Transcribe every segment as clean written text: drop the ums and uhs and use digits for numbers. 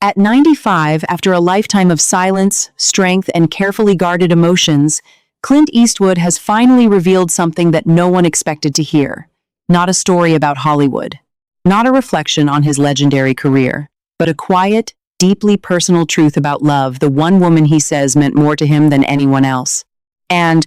At 95, after a lifetime of silence, strength, and carefully guarded emotions, Clint Eastwood has finally revealed something that no one expected to hear. Not a story about Hollywood, not a reflection on his legendary career, but a quiet, deeply personal truth about love, the one woman he says meant more to him than anyone else. And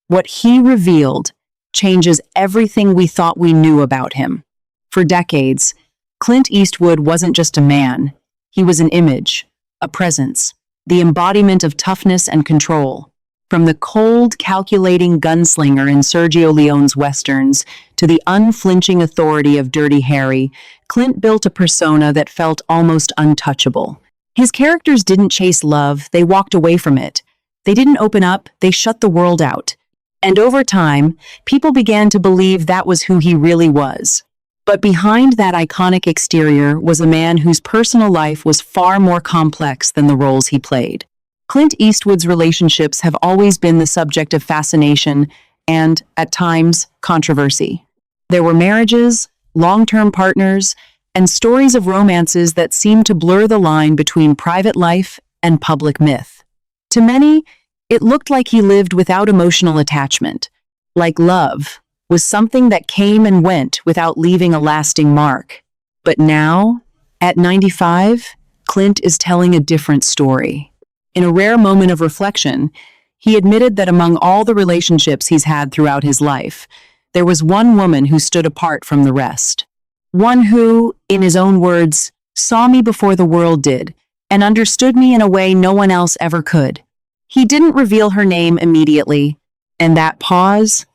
what he revealed changes everything we thought we knew about him. For decades, Clint Eastwood wasn't just a man. He was an image, a presence, the embodiment of toughness and control. From the cold, calculating gunslinger in Sergio Leone's westerns to the unflinching authority of Dirty Harry, Clint built a persona that felt almost untouchable. His characters didn't chase love, they walked away from it. They didn't open up, they shut the world out. And over time, people began to believe that was who he really was. But behind that iconic exterior was a man whose personal life was far more complex than the roles he played. Clint Eastwood's relationships have always been the subject of fascination and, at times, controversy. There were marriages, long-term partners, and stories of romances that seemed to blur the line between private life and public myth. To many, it looked like he lived without emotional attachment, like love was something that came and went without leaving a lasting mark. But now, at 95, Clint is telling a different story. In a rare moment of reflection, he admitted that among all the relationships he's had throughout his life, there was one woman who stood apart from the rest. One who, in his own words, saw me before the world did and understood me in a way no one else ever could. He didn't reveal her name immediately, and that pause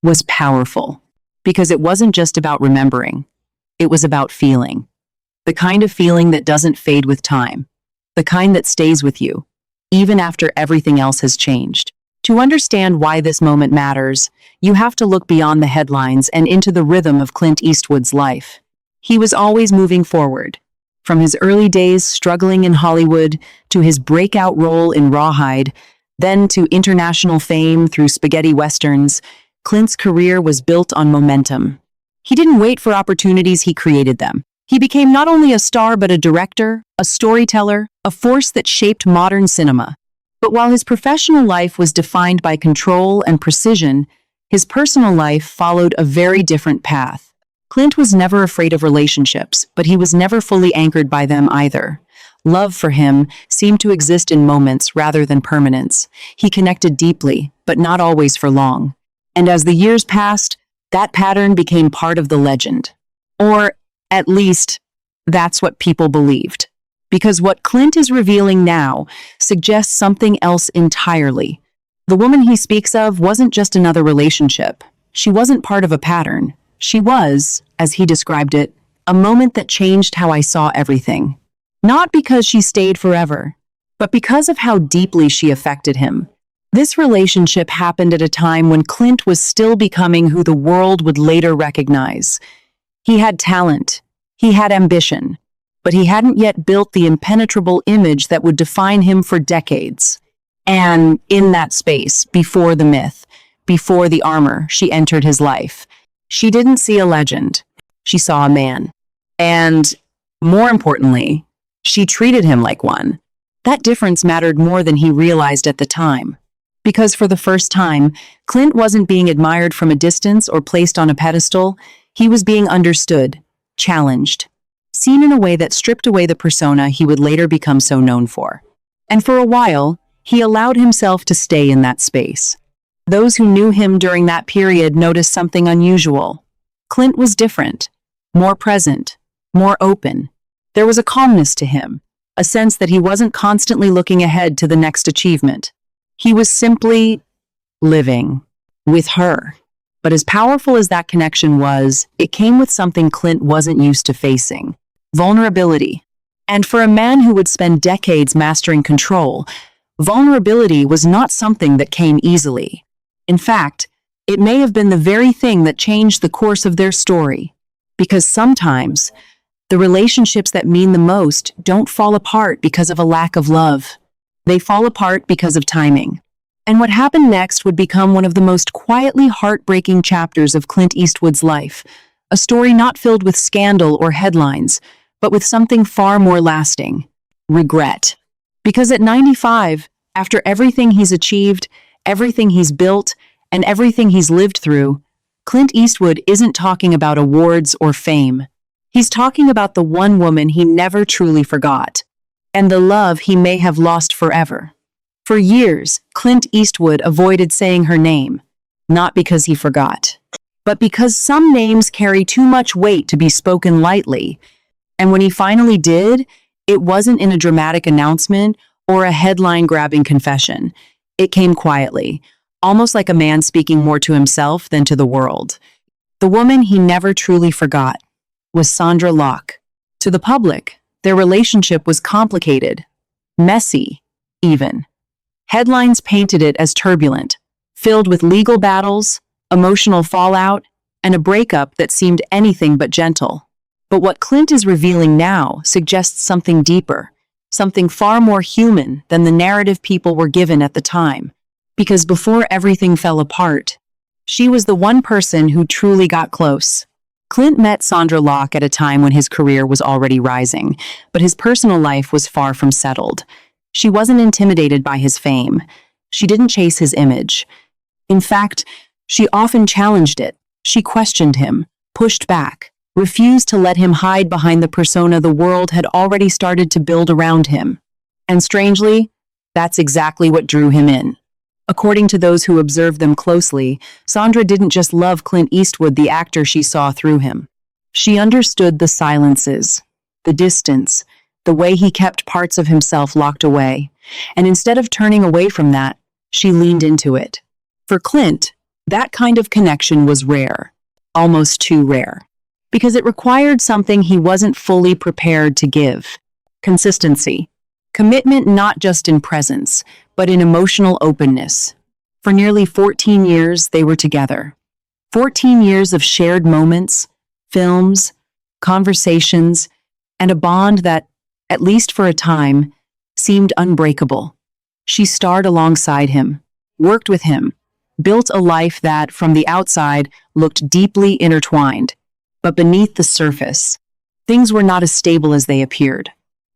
was powerful, because it wasn't just about remembering. It was about feeling. The kind of feeling that doesn't fade with time. The kind that stays with you, even after everything else has changed. To understand why this moment matters, you have to look beyond the headlines and into the rhythm of Clint Eastwood's life. He was always moving forward. From his early days struggling in Hollywood to his breakout role in Rawhide, then to international fame through spaghetti westerns, Clint's career was built on momentum. He didn't wait for opportunities, he created them. He became not only a star but a director, a storyteller, a force that shaped modern cinema. But while his professional life was defined by control and precision, his personal life followed a very different path. Clint was never afraid of relationships, but he was never fully anchored by them either. Love for him seemed to exist in moments rather than permanence. He connected deeply, but not always for long. And as the years passed, that pattern became part of the legend. Or, at least, that's what people believed. Because what Clint is revealing now suggests something else entirely. The woman he speaks of wasn't just another relationship. She wasn't part of a pattern. She was, as he described it, a moment that changed how I saw everything. Not because she stayed forever, but because of how deeply she affected him. This relationship happened at a time when Clint was still becoming who the world would later recognize. He had talent, he had ambition, but he hadn't yet built the impenetrable image that would define him for decades. And in that space, before the myth, before the armor, she entered his life. She didn't see a legend, she saw a man. And, more importantly, she treated him like one. That difference mattered more than he realized at the time. Because for the first time, Clint wasn't being admired from a distance or placed on a pedestal. He was being understood, challenged, seen in a way that stripped away the persona he would later become so known for. And for a while, he allowed himself to stay in that space. Those who knew him during that period noticed something unusual. Clint was different, more present, more open. There was a calmness to him, a sense that he wasn't constantly looking ahead to the next achievement. He was simply living with her. But as powerful as that connection was, it came with something Clint wasn't used to facing: vulnerability. And for a man who would spend decades mastering control, vulnerability was not something that came easily. In fact, it may have been the very thing that changed the course of their story. Because sometimes, the relationships that mean the most don't fall apart because of a lack of love. They fall apart because of timing. And what happened next would become one of the most quietly heartbreaking chapters of Clint Eastwood's life, a story not filled with scandal or headlines, but with something far more lasting: regret. Because at 95, after everything he's achieved, everything he's built, and everything he's lived through, Clint Eastwood isn't talking about awards or fame. He's talking about the one woman he never truly forgot, and the love he may have lost forever. For years, Clint Eastwood avoided saying her name, not because he forgot, but because some names carry too much weight to be spoken lightly. And when he finally did, it wasn't in a dramatic announcement or a headline-grabbing confession. It came quietly, almost like a man speaking more to himself than to the world. The woman he never truly forgot was Sondra Locke. To the public, their relationship was complicated, messy, even. Headlines painted it as turbulent, filled with legal battles, emotional fallout, and a breakup that seemed anything but gentle. But what Clint is revealing now suggests something deeper, something far more human than the narrative people were given at the time. Because before everything fell apart, she was the one person who truly got close. Clint met Sondra Locke at a time when his career was already rising, but his personal life was far from settled. She wasn't intimidated by his fame. She didn't chase his image. In fact, she often challenged it. She questioned him, pushed back, refused to let him hide behind the persona the world had already started to build around him. And strangely, that's exactly what drew him in. According to those who observed them closely, Sondra didn't just love Clint Eastwood, the actor she saw through him. She understood the silences, the distance, the way he kept parts of himself locked away. And instead of turning away from that, she leaned into it. For Clint, that kind of connection was rare, almost too rare, because it required something he wasn't fully prepared to give: consistency. Commitment not just in presence, but in emotional openness. For nearly 14 years, they were together. 14 years of shared moments, films, conversations, and a bond that, at least for a time, seemed unbreakable. She starred alongside him, worked with him, built a life that, from the outside, looked deeply intertwined. But beneath the surface, things were not as stable as they appeared.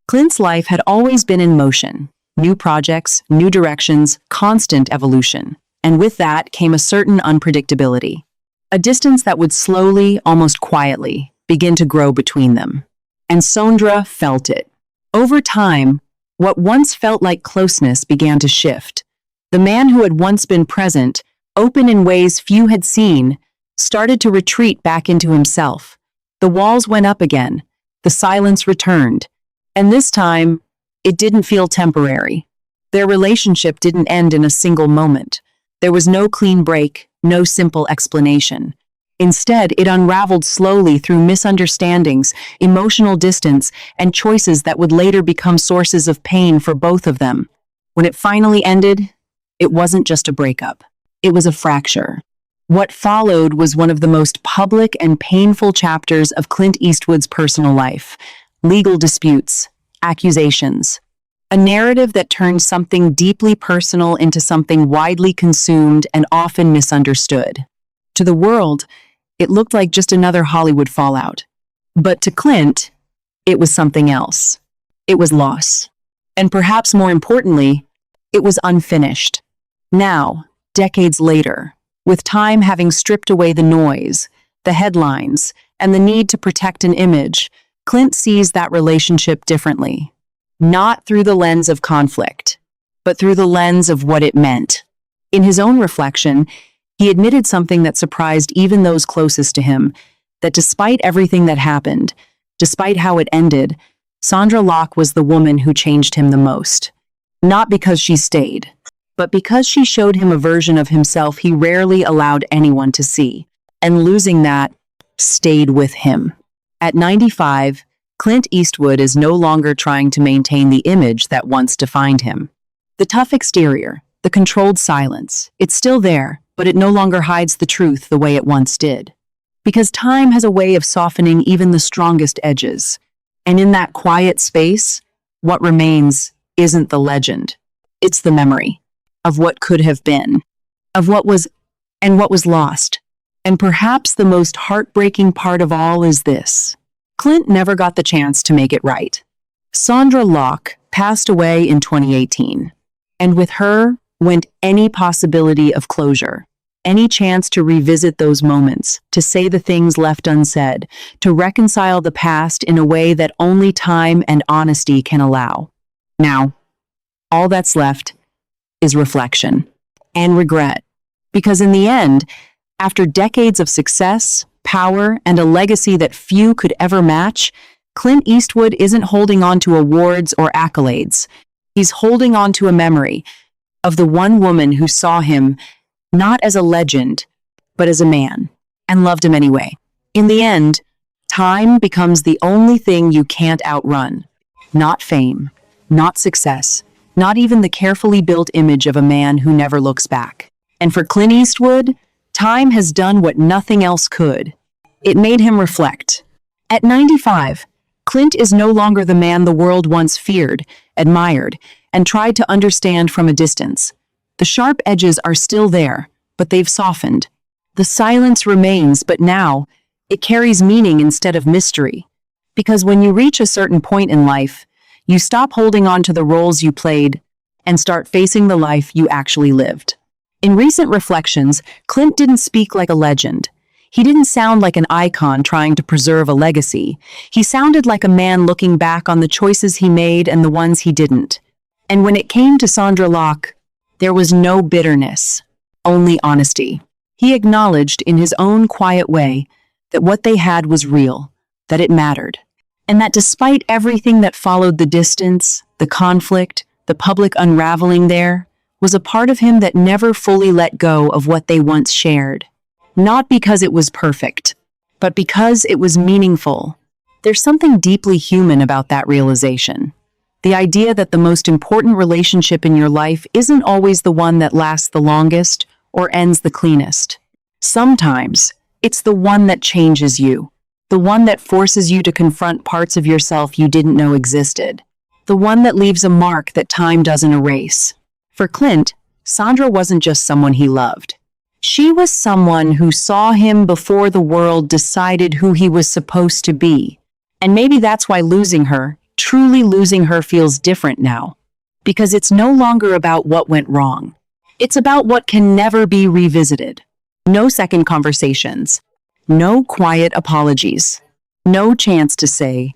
Clint's life had always been in motion. New projects, new directions, constant evolution. And with that came a certain unpredictability. A distance that would slowly, almost quietly, begin to grow between them. And Sondra felt it. Over time, what once felt like closeness began to shift. The man who had once been present, open in ways few had seen, started to retreat back into himself. The walls went up again. The silence returned. And this time, it didn't feel temporary. Their relationship didn't end in a single moment. There was no clean break, no simple explanation. Instead, it unraveled slowly through misunderstandings, emotional distance, and choices that would later become sources of pain for both of them. When it finally ended, it wasn't just a breakup. It was a fracture. What followed was one of the most public and painful chapters of Clint Eastwood's personal life: legal disputes, accusations, a narrative that turned something deeply personal into something widely consumed and often misunderstood. To the world, it looked like just another Hollywood fallout. But to Clint, it was something else. It was loss. And perhaps more importantly, it was unfinished. Now, decades later, with time having stripped away the noise, the headlines, and the need to protect an image, Clint sees that relationship differently. Not through the lens of conflict, but through the lens of what it meant. In his own reflection, he admitted something that surprised even those closest to him, that despite everything that happened, despite how it ended, Sondra Locke was the woman who changed him the most. Not because she stayed, but because she showed him a version of himself he rarely allowed anyone to see. And losing that stayed with him. At 95, Clint Eastwood is no longer trying to maintain the image that once defined him. The tough exterior, the controlled silence, it's still there, but it no longer hides the truth the way it once did. Because time has a way of softening even the strongest edges. And in that quiet space, what remains isn't the legend. It's the memory of what could have been, of what was, and what was lost. And perhaps the most heartbreaking part of all is this: Clint never got the chance to make it right. Sondra Locke passed away in 2018. And with her went any possibility of closure, any chance to revisit those moments, to say the things left unsaid, to reconcile the past in a way that only time and honesty can allow. Now, all that's left is reflection and regret. Because in the end, after decades of success, power, and a legacy that few could ever match, Clint Eastwood isn't holding on to awards or accolades. He's holding on to a memory of the one woman who saw him not as a legend, but as a man, and loved him anyway. In the end, time becomes the only thing you can't outrun. Not fame, not success, not even the carefully built image of a man who never looks back. And for Clint Eastwood, time has done what nothing else could. It made him reflect. At 95, Clint is no longer the man the world once feared, admired, and tried to understand from a distance. The sharp edges are still there, but they've softened. The silence remains, but now it carries meaning instead of mystery. Because when you reach a certain point in life, you stop holding on to the roles you played and start facing the life you actually lived. In recent reflections, Clint didn't speak like a legend. He didn't sound like an icon trying to preserve a legacy. He sounded like a man looking back on the choices he made and the ones he didn't. And when it came to Sondra Locke, there was no bitterness, only honesty. He acknowledged in his own quiet way that what they had was real, that it mattered, and that despite everything that followed the distance, the conflict, the public unraveling, there was a part of him that never fully let go of what they once shared. Not because it was perfect, but because it was meaningful. There's something deeply human about that realization. The idea that the most important relationship in your life isn't always the one that lasts the longest or ends the cleanest. Sometimes it's the one that changes you, the one that forces you to confront parts of yourself you didn't know existed, the one that leaves a mark that time doesn't erase. For Clint, Sondra wasn't just someone he loved. She was someone who saw him before the world decided who he was supposed to be. And maybe that's why losing her, truly losing her, feels different now. Because it's no longer about what went wrong. It's about what can never be revisited. No second conversations. No quiet apologies. No chance to say,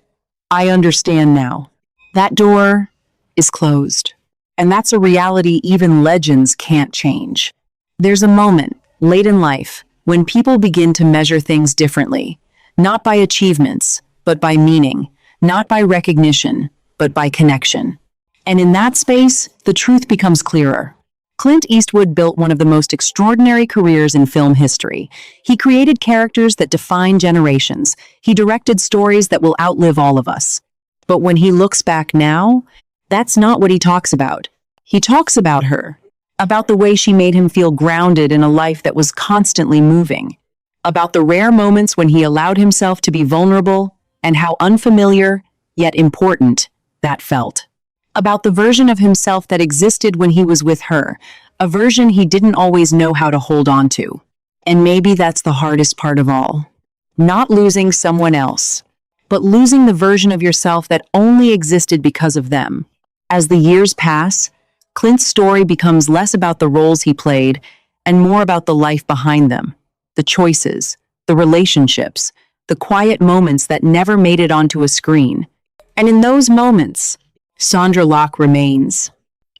I understand now. That door is closed. And that's a reality even legends can't change. There's a moment, late in life, when people begin to measure things differently, not by achievements, but by meaning, not by recognition, but by connection. And in that space, the truth becomes clearer. Clint Eastwood built one of the most extraordinary careers in film history. He created characters that define generations. He directed stories that will outlive all of us. But when he looks back now, that's not what he talks about. He talks about her, about the way she made him feel grounded in a life that was constantly moving, about the rare moments when he allowed himself to be vulnerable, and how unfamiliar, yet important, that felt. About the version of himself that existed when he was with her, a version he didn't always know how to hold on to. And maybe that's the hardest part of all. Not losing someone else, but losing the version of yourself that only existed because of them. As the years pass, Clint's story becomes less about the roles he played and more about the life behind them, the choices, the relationships, the quiet moments that never made it onto a screen. And in those moments, Sondra Locke remains,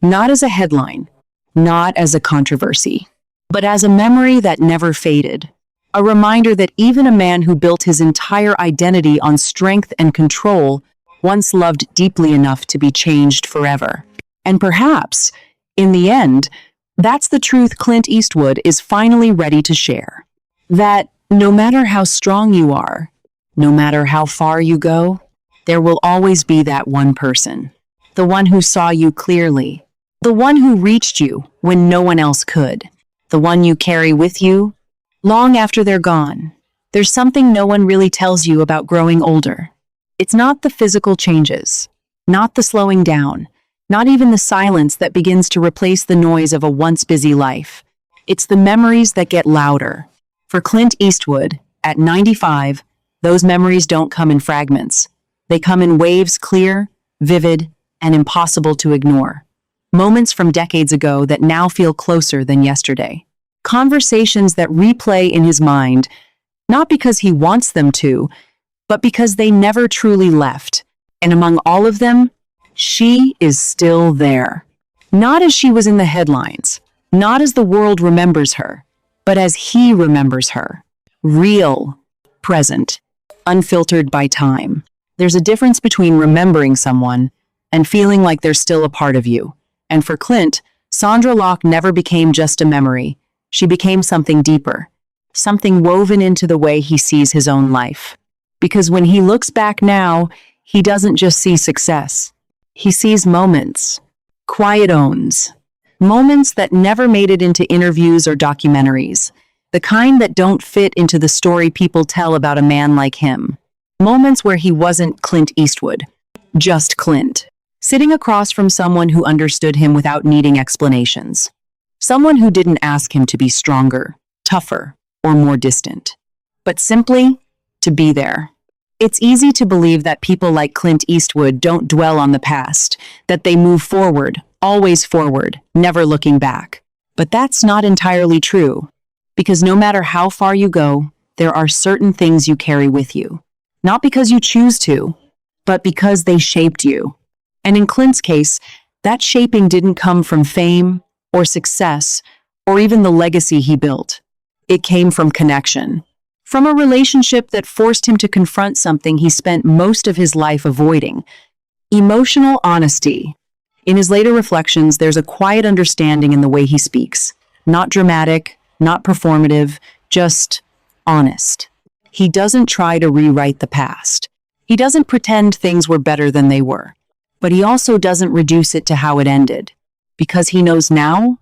not as a headline, not as a controversy, but as a memory that never faded. A reminder that even a man who built his entire identity on strength and control once loved deeply enough to be changed forever. And perhaps, in the end, that's the truth Clint Eastwood is finally ready to share. That no matter how strong you are, no matter how far you go, there will always be that one person. The one who saw you clearly. The one who reached you when no one else could. The one you carry with you long after they're gone. There's something no one really tells you about growing older. It's not the physical changes, not the slowing down, not even the silence that begins to replace the noise of a once busy life. It's the memories that get louder. For Clint Eastwood, at 95, those memories don't come in fragments. They come in waves, clear, vivid, and impossible to ignore. Moments from decades ago that now feel closer than yesterday. Conversations that replay in his mind, not because he wants them to, but because they never truly left. And among all of them, she is still there. Not as she was in the headlines, not as the world remembers her, but as he remembers her. Real, present, unfiltered by time. There's a difference between remembering someone and feeling like they're still a part of you. And for Clint, Sondra Locke never became just a memory. She became something deeper, something woven into the way he sees his own life. Because when he looks back now, he doesn't just see success. He sees moments, quiet owns, moments that never made it into interviews or documentaries, the kind that don't fit into the story people tell about a man like him. Moments where he wasn't Clint Eastwood, just Clint, sitting across from someone who understood him without needing explanations. Someone who didn't ask him to be stronger, tougher, or more distant, but simply to be there. It's easy to believe that people like Clint Eastwood don't dwell on the past, that they move forward, always forward, never looking back. But that's not entirely true, because no matter how far you go, there are certain things you carry with you. Not because you choose to, but because they shaped you. And in Clint's case, that shaping didn't come from fame or success or even the legacy he built. It came from connection. From a relationship that forced him to confront something he spent most of his life avoiding. Emotional honesty. In his later reflections, there's a quiet understanding in the way he speaks. Not dramatic, not performative, just honest. He doesn't try to rewrite the past. He doesn't pretend things were better than they were. But he also doesn't reduce it to how it ended. Because he knows now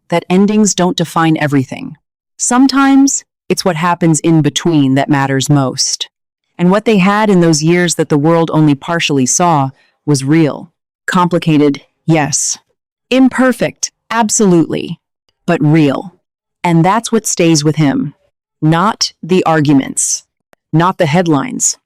that endings don't define everything. Sometimes it's what happens in between that matters most. And what they had in those years that the world only partially saw was real. Complicated, yes. Imperfect, absolutely. But real. And that's what stays with him. Not the arguments. Not the headlines.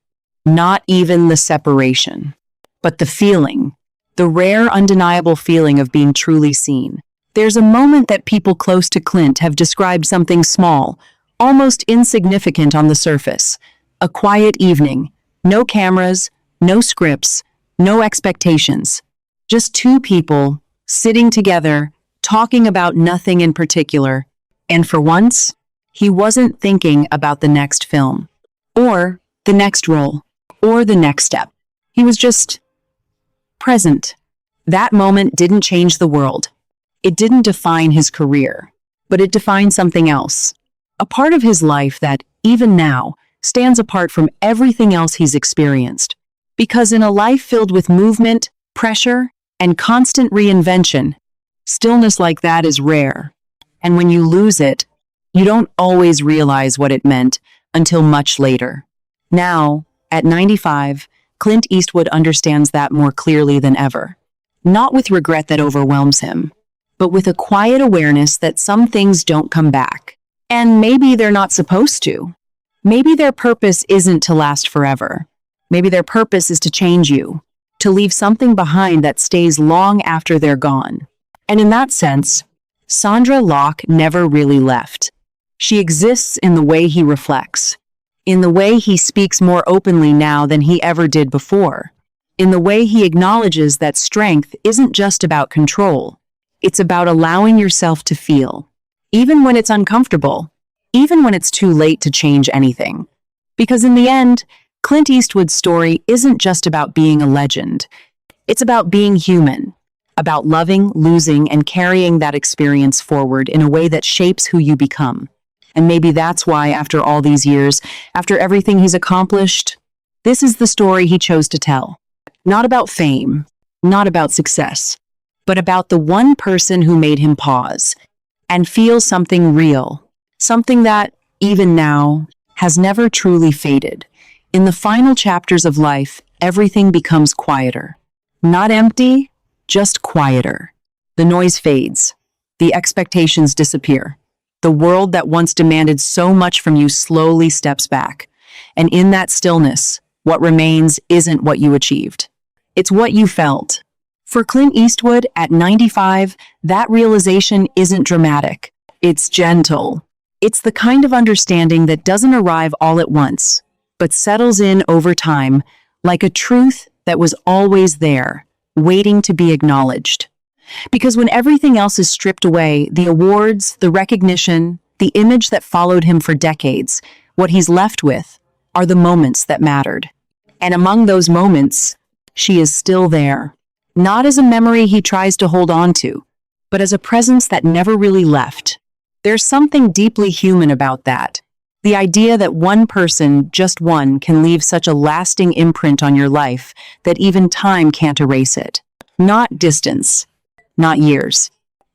Not even the separation. But the feeling. The rare, undeniable feeling of being truly seen. There's a moment that people close to Clint have described something small, almost insignificant on the surface. A quiet evening. No cameras, no scripts, no expectations. Just two people sitting together, talking about nothing in particular. And for once, he wasn't thinking about the next film, or the next role, or the next step. He was just present. That moment didn't change the world. It didn't define his career, but it defined something else. A part of his life that, even now, stands apart from everything else he's experienced. Because in a life filled with movement, pressure, and constant reinvention, stillness like that is rare. And when you lose it, you don't always realize what it meant until much later. Now, at 95, Clint Eastwood understands that more clearly than ever. Not with regret that overwhelms him, but with a quiet awareness that some things don't come back. And maybe they're not supposed to. Maybe their purpose isn't to last forever. Maybe their purpose is to change you, to leave something behind that stays long after they're gone. And in that sense, Sondra Locke never really left. She exists in the way he reflects, in the way he speaks more openly now than he ever did before, in the way he acknowledges that strength isn't just about control. It's about allowing yourself to feel, even when it's uncomfortable, even when it's too late to change anything. Because in the end, Clint Eastwood's story isn't just about being a legend. It's about being human, about loving, losing, and carrying that experience forward in a way that shapes who you become. And maybe that's why, after all these years, after everything he's accomplished, this is the story he chose to tell. Not about fame, not about success, but about the one person who made him pause and feel something real, something that, even now, has never truly faded. In the final chapters of life, everything becomes quieter. Not empty, just quieter. The noise fades. The expectations disappear. The world that once demanded so much from you slowly steps back. And in that stillness, what remains isn't what you achieved. It's what you felt. For Clint Eastwood, at 95, that realization isn't dramatic. It's gentle. It's the kind of understanding that doesn't arrive all at once, but settles in over time, like a truth that was always there, waiting to be acknowledged. Because when everything else is stripped away, the awards, the recognition, the image that followed him for decades, what he's left with are the moments that mattered. And among those moments, she is still there. Not as a memory he tries to hold on to, but as a presence that never really left. There's something deeply human about that. The idea that one person, just one, can leave such a lasting imprint on your life that even time can't erase it. Not distance, not years,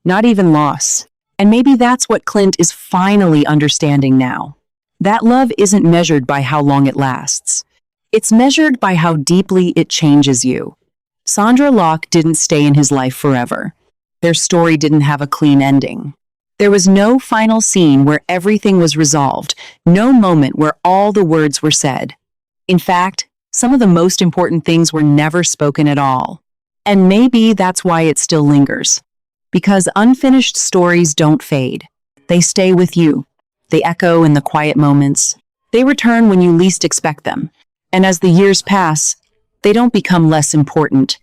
not even loss. And maybe that's what Clint is finally understanding now. That love isn't measured by how long it lasts. It's measured by how deeply it changes you. Sondra Locke didn't stay in his life forever. Their story didn't have a clean ending. There was no final scene where everything was resolved, no moment where all the words were said. In fact, some of the most important things were never spoken at all. And maybe that's why it still lingers. Because unfinished stories don't fade. They stay with you. They echo in the quiet moments. They return when you least expect them. And as the years pass, they don't become less important.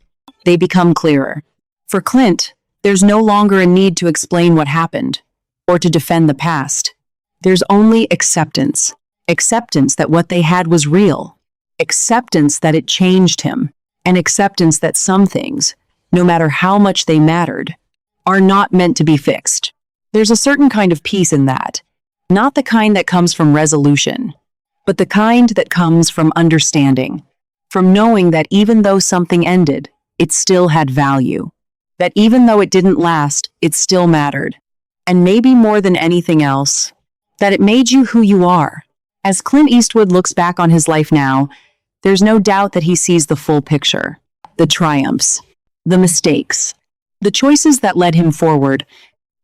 They become clearer. For Clint, there's no longer a need to explain what happened or to defend the past. There's only acceptance. Acceptance that what they had was real. Acceptance that it changed him. And acceptance that some things, no matter how much they mattered, are not meant to be fixed. There's a certain kind of peace in that. Not the kind that comes from resolution, but the kind that comes from understanding. From knowing that even though something ended, it still had value. That even though it didn't last, it still mattered. And maybe more than anything else, that it made you who you are. As Clint Eastwood looks back on his life now, there's no doubt that he sees the full picture. The triumphs, the mistakes, the choices that led him forward,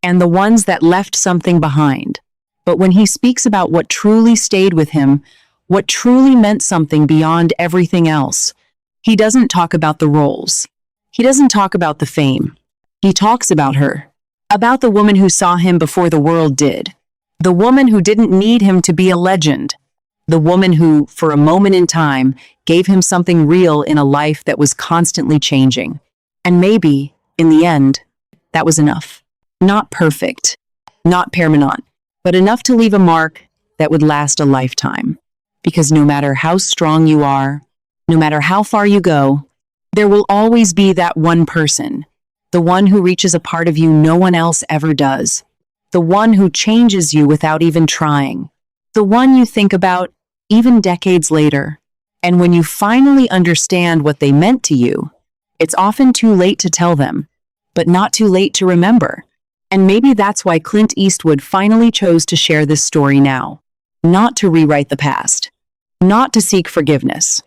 and the ones that left something behind. But when he speaks about what truly stayed with him, what truly meant something beyond everything else, he doesn't talk about the roles. He doesn't talk about the fame. He talks about her. About the woman who saw him before the world did. The woman who didn't need him to be a legend. The woman who, for a moment in time, gave him something real in a life that was constantly changing. And maybe, in the end, that was enough. Not perfect, not permanent, but enough to leave a mark that would last a lifetime. Because no matter how strong you are, no matter how far you go, there will always be that one person, the one who reaches a part of you no one else ever does, the one who changes you without even trying, the one you think about even decades later. And when you finally understand what they meant to you, it's often too late to tell them, but not too late to remember. And maybe that's why Clint Eastwood finally chose to share this story now. Not to rewrite the past, not to seek forgiveness,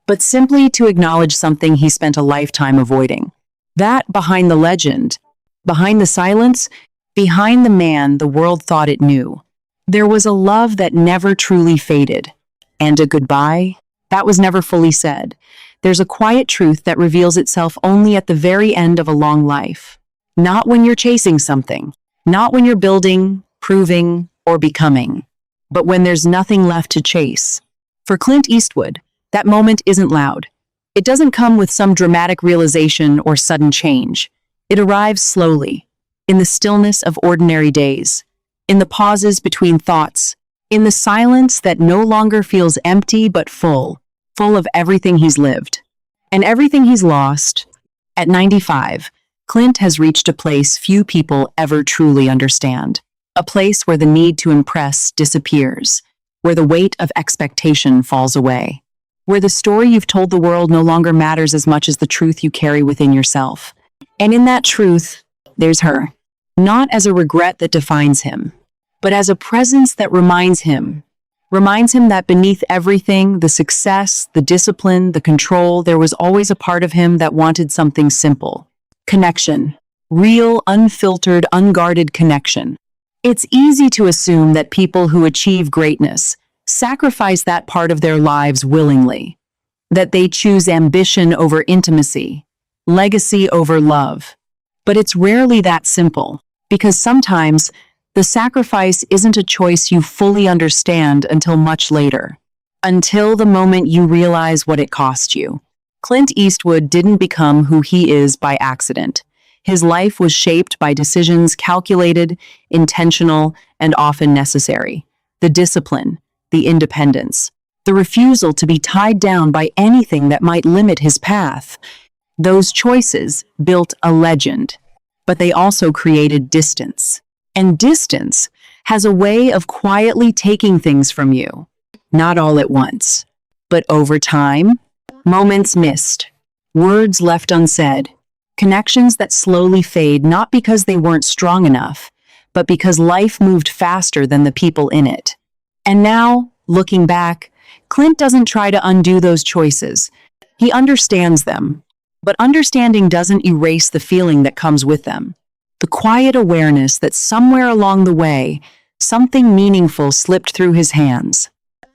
but simply to acknowledge something he spent a lifetime avoiding. That behind the legend, behind the silence, behind the man the world thought it knew, there was a love that never truly faded, and a goodbye that was never fully said. There's a quiet truth that reveals itself only at the very end of a long life. Not when you're chasing something, not when you're building, proving, or becoming, but when there's nothing left to chase. For Clint Eastwood, that moment isn't loud. It doesn't come with some dramatic realization or sudden change. It arrives slowly, in the stillness of ordinary days, in the pauses between thoughts, in the silence that no longer feels empty but full of everything he's lived and everything he's lost. At 95, Clint has reached a place few people ever truly understand, a place where the need to impress disappears, where the weight of expectation falls away, where the story you've told the world no longer matters as much as the truth you carry within yourself. And in that truth, there's her, not as a regret that defines him, but as a presence that reminds him that beneath everything, the success, the discipline, the control, there was always a part of him that wanted something simple. Connection. Real, unfiltered, unguarded connection. It's easy to assume that people who achieve greatness sacrifice that part of their lives willingly, that they choose ambition over intimacy, legacy over love. But it's rarely that simple, because sometimes the sacrifice isn't a choice you fully understand until much later, until the moment you realize what it cost you. Clint Eastwood didn't become who he is by accident. His life was shaped by decisions calculated, intentional, and often necessary. The discipline, the independence, the refusal to be tied down by anything that might limit his path. Those choices built a legend, but they also created distance. And distance has a way of quietly taking things from you. Not all at once, but over time, moments missed, words left unsaid, connections that slowly fade not because they weren't strong enough, but because life moved faster than the people in it. And now, looking back, Clint doesn't try to undo those choices. He understands them, but understanding doesn't erase the feeling that comes with them. The quiet awareness that somewhere along the way, something meaningful slipped through his hands.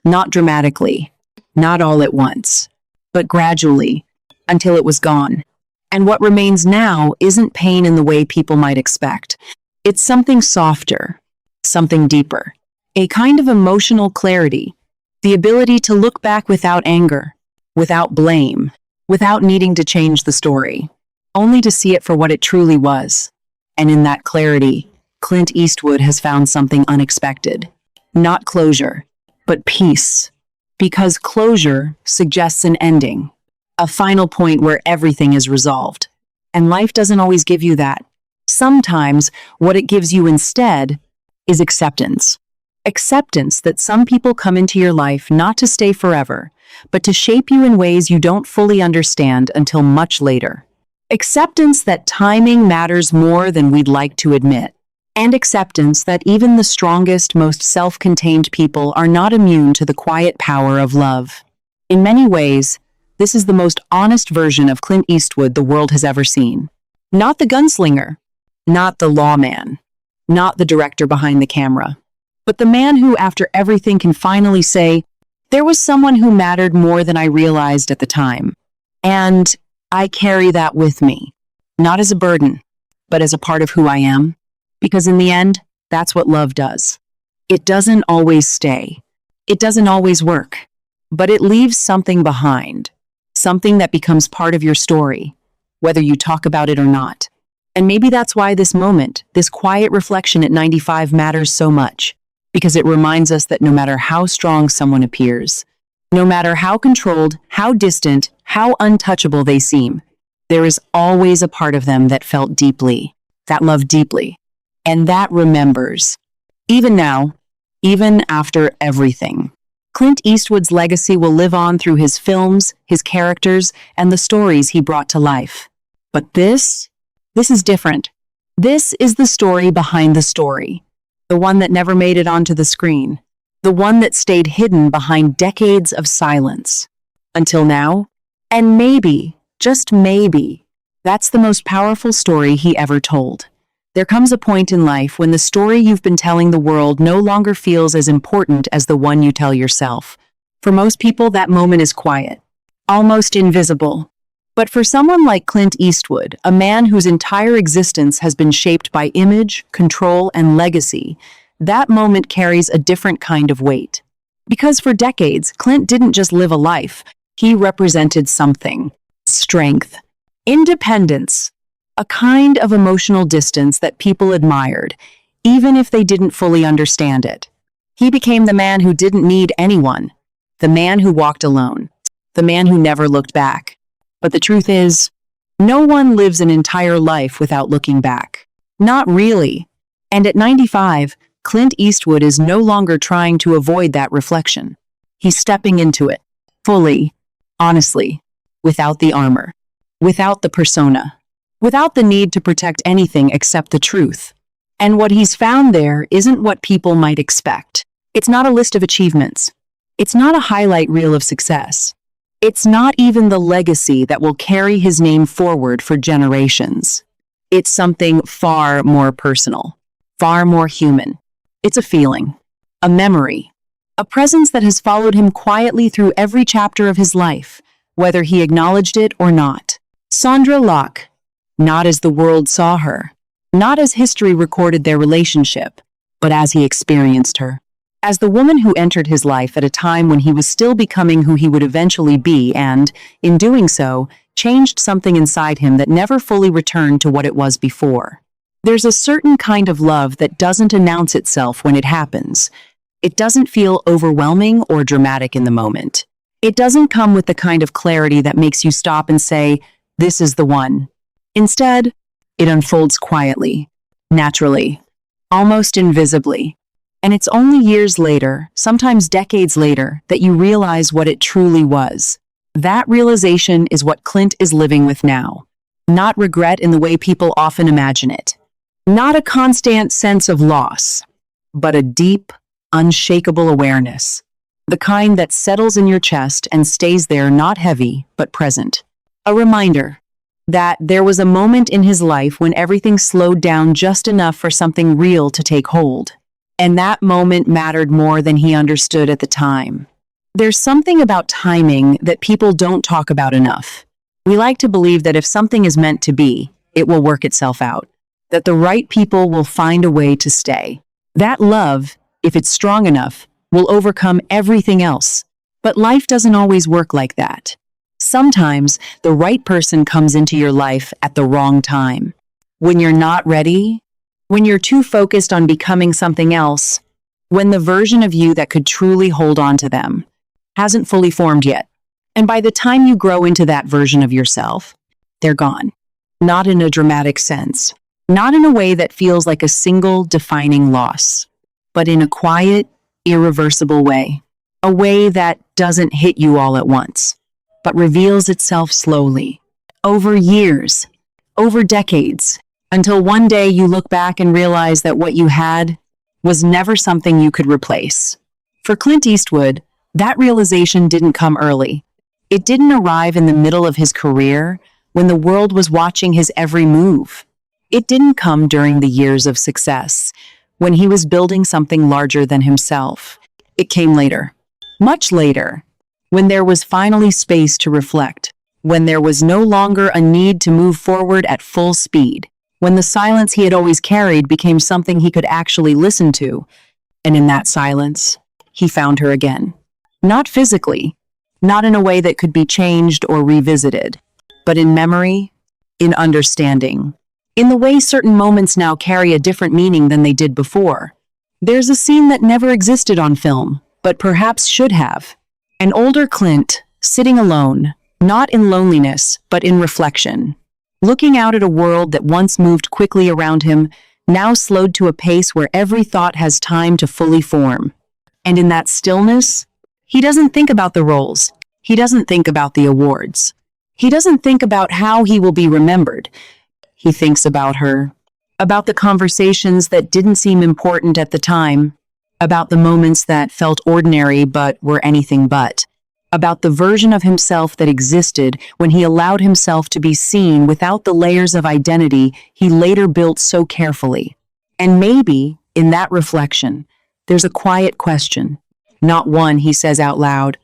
Not dramatically, not all at once, but gradually, until it was gone. And what remains now isn't pain in the way people might expect. It's something softer, something deeper, a kind of emotional clarity, the ability to look back without anger, without blame, without needing to change the story, only to see it for what it truly was. And in that clarity, Clint Eastwood has found something unexpected. Not closure, but peace. Because closure suggests an ending, a final point where everything is resolved. And life doesn't always give you that. Sometimes what it gives you instead is acceptance. Acceptance that some people come into your life not to stay forever, but to shape you in ways you don't fully understand until much later. Acceptance that timing matters more than we'd like to admit. And acceptance that even the strongest, most self-contained people are not immune to the quiet power of love. In many ways, this is the most honest version of Clint Eastwood the world has ever seen. Not the gunslinger, not the lawman, not the director behind the camera, but the man who, after everything, can finally say, there was someone who mattered more than I realized at the time. And I carry that with me, not as a burden, but as a part of who I am. Because in the end, that's what love does. It doesn't always stay. It doesn't always work. But it leaves something behind. Something that becomes part of your story, whether you talk about it or not. And maybe that's why this moment, this quiet reflection at 95 matters so much. Because it reminds us that no matter how strong someone appears, no matter how controlled, how distant, how untouchable they seem, there is always a part of them that felt deeply, that loved deeply. And that remembers. Even now, even after everything. Clint Eastwood's legacy will live on through his films, his characters, and the stories he brought to life. But this is different. This is the story behind the story. The one that never made it onto the screen. The one that stayed hidden behind decades of silence. Until now. And maybe, just maybe, that's the most powerful story he ever told. There comes a point in life when the story you've been telling the world no longer feels as important as the one you tell yourself. For most people, that moment is quiet, almost invisible. But for someone like Clint Eastwood, a man whose entire existence has been shaped by image, control, and legacy, that moment carries a different kind of weight. Because for decades, Clint didn't just live a life, he represented something. Strength, independence, a kind of emotional distance that people admired, even if they didn't fully understand it. He became the man who didn't need anyone, the man who walked alone, the man who never looked back. But the truth is, no one lives an entire life without looking back. Not really. And at 95, Clint Eastwood is no longer trying to avoid that reflection. He's stepping into it, fully, honestly, without the armor, without the persona, without the need to protect anything except the truth. And what he's found there isn't what people might expect. It's not a list of achievements. It's not a highlight reel of success. It's not even the legacy that will carry his name forward for generations. It's something far more personal, far more human. It's a feeling, a memory, a presence that has followed him quietly through every chapter of his life, whether he acknowledged it or not. Sondra Locke, not as the world saw her, not as history recorded their relationship, but as he experienced her. As the woman who entered his life at a time when he was still becoming who he would eventually be and, in doing so, changed something inside him that never fully returned to what it was before. There's a certain kind of love that doesn't announce itself when it happens. It doesn't feel overwhelming or dramatic in the moment. It doesn't come with the kind of clarity that makes you stop and say, "This is the one." Instead, it unfolds quietly, naturally, almost invisibly. And it's only years later, sometimes decades later, that you realize what it truly was. That realization is what Clint is living with now. Not regret in the way people often imagine it. Not a constant sense of loss, but a deep, unshakable awareness. The kind that settles in your chest and stays there, not heavy, but present. A reminder that there was a moment in his life when everything slowed down just enough for something real to take hold. And that moment mattered more than he understood at the time. There's something about timing that people don't talk about enough. We like to believe that if something is meant to be, it will work itself out, that the right people will find a way to stay. That love, if it's strong enough, will overcome everything else. But life doesn't always work like that. Sometimes the right person comes into your life at the wrong time. When you're not ready, when you're too focused on becoming something else, when the version of you that could truly hold on to them hasn't fully formed yet. And by the time you grow into that version of yourself, they're gone. Not in a dramatic sense, not in a way that feels like a single defining loss, but in a quiet, irreversible way. A way that doesn't hit you all at once, but reveals itself slowly, over years, over decades, until one day you look back and realize that what you had was never something you could replace. For Clint Eastwood, that realization didn't come early. It didn't arrive in the middle of his career when the world was watching his every move. It didn't come during the years of success, when he was building something larger than himself. It came later, much later, when there was finally space to reflect, when there was no longer a need to move forward at full speed, when the silence he had always carried became something he could actually listen to. And in that silence, he found her again. Not physically, not in a way that could be changed or revisited, but in memory, in understanding, in the way certain moments now carry a different meaning than they did before. There's a scene that never existed on film, but perhaps should have. An older Clint, sitting alone, not in loneliness, but in reflection, looking out at a world that once moved quickly around him, now slowed to a pace where every thought has time to fully form. And in that stillness, he doesn't think about the roles. He doesn't think about the awards. He doesn't think about how he will be remembered. He thinks about her, about the conversations that didn't seem important at the time, about the moments that felt ordinary but were anything but, about the version of himself that existed when he allowed himself to be seen without the layers of identity he later built so carefully. And maybe, in that reflection, there's a quiet question, not one he says out loud,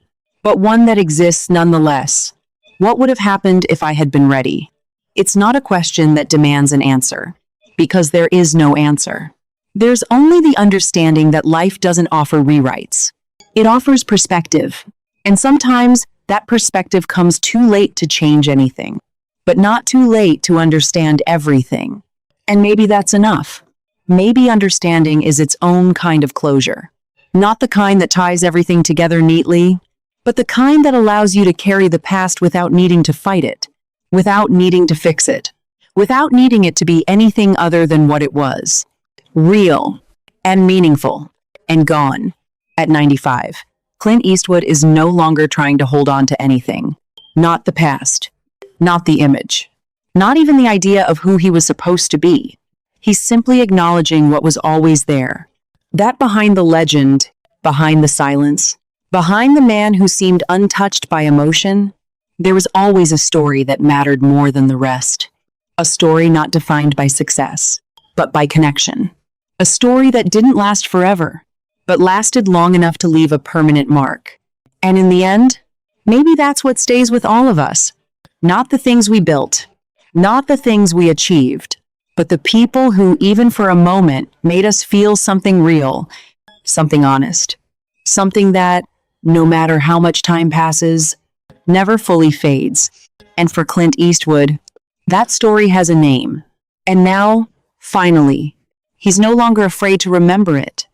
but one that exists nonetheless. What would have happened if I had been ready? It's not a question that demands an answer, because there is no answer. There's only the understanding that life doesn't offer rewrites. It offers perspective. And sometimes that perspective comes too late to change anything, but not too late to understand everything. And maybe that's enough. Maybe understanding is its own kind of closure. Not the kind that ties everything together neatly, but the kind that allows you to carry the past without needing to fight it, without needing to fix it, without needing it to be anything other than what it was. Real and meaningful and gone. At 95. Clint Eastwood is no longer trying to hold on to anything. Not the past. Not the image. Not even the idea of who he was supposed to be. He's simply acknowledging what was always there. That behind the legend, behind the silence, behind the man who seemed untouched by emotion, there was always a story that mattered more than the rest. A story not defined by success, but by connection. A story that didn't last forever, but lasted long enough to leave a permanent mark. And in the end, maybe that's what stays with all of us. Not the things we built, not the things we achieved, but the people who, even for a moment, made us feel something real, something honest, something that, no matter how much time passes, never fully fades. And for Clint Eastwood, that story has a name. And now, finally, he's no longer afraid to remember it.